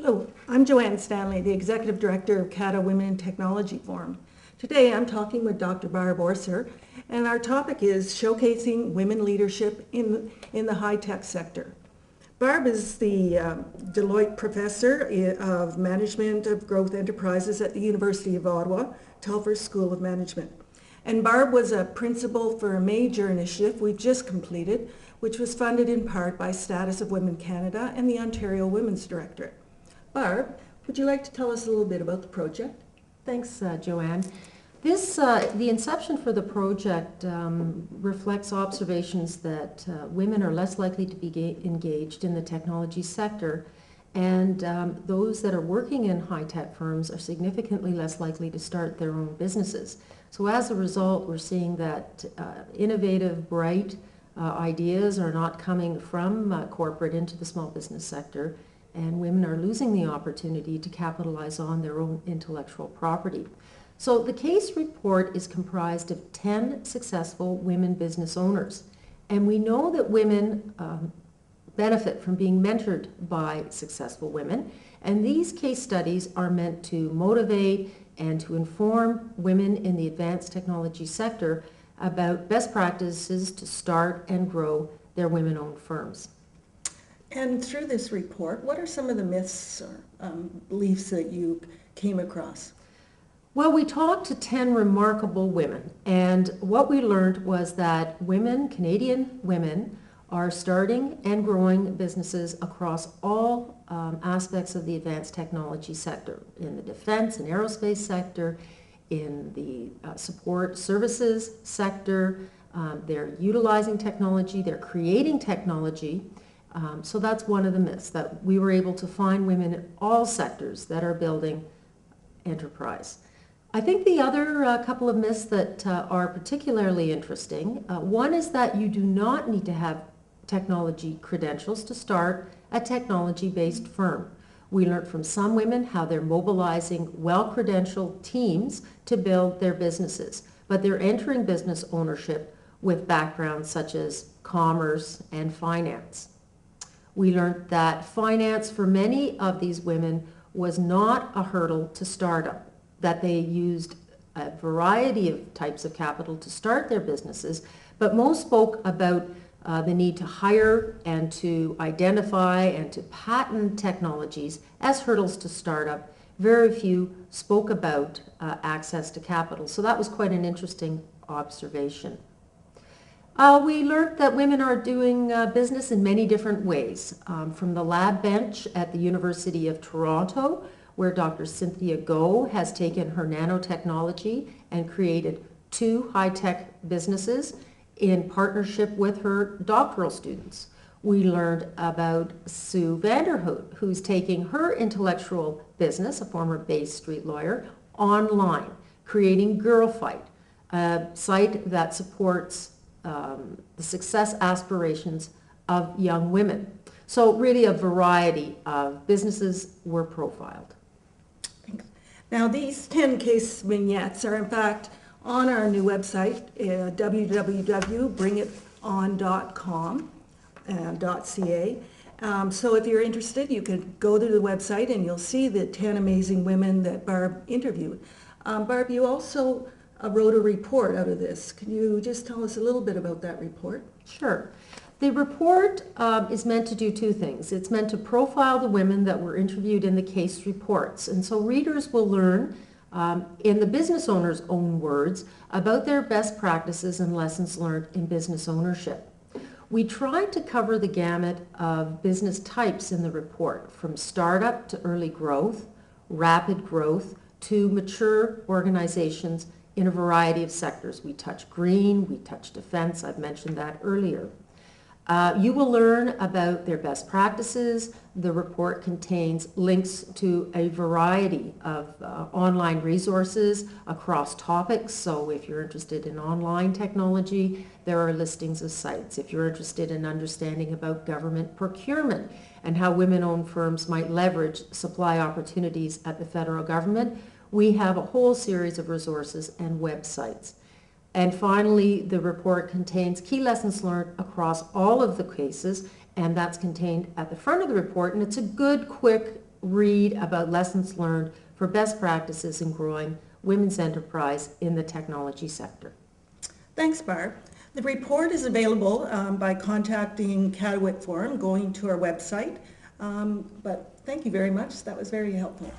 Hello, I'm Joanne Stanley, the Executive Director of CATA Women in Technology Forum. Today I'm talking with Dr. Barbara Orser, and our topic is showcasing women leadership in the high-tech sector. Barb is the Deloitte Professor of Management of Growth Enterprises at the University of Ottawa, Telfer School of Management. And Barb was a principal for a major initiative we've just completed, which was funded in part by Status of Women Canada and the Ontario Women's Directorate. Barb, would you like to tell us a little bit about the project? Thanks, Joanne. The inception for the project reflects observations that women are less likely to be engaged in the technology sector, and those that are working in high-tech firms are significantly less likely to start their own businesses. So as a result, we're seeing that innovative, bright ideas are not coming from corporate into the small business sector, and women are losing the opportunity to capitalize on their own intellectual property. So the case report is comprised of 10 successful women business owners, and we know that women benefit from being mentored by successful women, and these case studies are meant to motivate and to inform women in the advanced technology sector about best practices to start and grow their women-owned firms. And through this report, what are some of the myths or beliefs that you came across? Well, we talked to 10 remarkable women, and what we learned was that women, Canadian women, are starting and growing businesses across all aspects of the advanced technology sector, in the defense and aerospace sector, in the support services sector. They're utilizing technology, they're creating technology. So that's one of the myths, that we were able to find women in all sectors that are building enterprise. I think the other couple of myths that are particularly interesting, one is that you do not need to have technology credentials to start a technology-based firm. We learned from some women how they're mobilizing well-credentialed teams to build their businesses, but they're entering business ownership with backgrounds such as commerce and finance. We learned that finance for many of these women was not a hurdle to startup, that they used a variety of types of capital to start their businesses, but most spoke about the need to hire and to identify and to patent technologies as hurdles to startup. Very few spoke about access to capital, so that was quite an interesting observation. We learned that women are doing business in many different ways, from the lab bench at the University of Toronto, where Dr. Cynthia Go has taken her nanotechnology and created 2 high-tech businesses in partnership with her doctoral students. We learned about Sue Vanderhout, who's taking her intellectual business, a former Bay Street lawyer, online, creating Girl Fight, a site that supports the success aspirations of young women. So really a variety of businesses were profiled. Thanks. Now these 10 case vignettes are in fact on our new website, www.bringiton.com.ca. So if you're interested, you can go to the website and you'll see the 10 amazing women that Barb interviewed. Barb, you also wrote a report out of this. Can you just tell us a little bit about that report? Sure. The report is meant to do 2 things. It's meant to profile the women that were interviewed in the case reports. And so readers will learn, in the business owner's own words, about their best practices and lessons learned in business ownership. We tried to cover the gamut of business types in the report, from startup to early growth, rapid growth, to mature organizations in a variety of sectors. We touch green, we touch defense, I've mentioned that earlier. You will learn about their best practices. The report contains links to a variety of online resources across topics. So if you're interested in online technology, there are listings of sites. If you're interested in understanding about government procurement and how women-owned firms might leverage supply opportunities at the federal government, we have a whole series of resources and websites. And finally, the report contains key lessons learned across all of the cases, and that's contained at the front of the report. And it's a good, quick read about lessons learned for best practices in growing women's enterprise in the technology sector. Thanks, Barb. The report is available by contacting CATAWIT Forum, going to our website. But thank you very much. That was very helpful.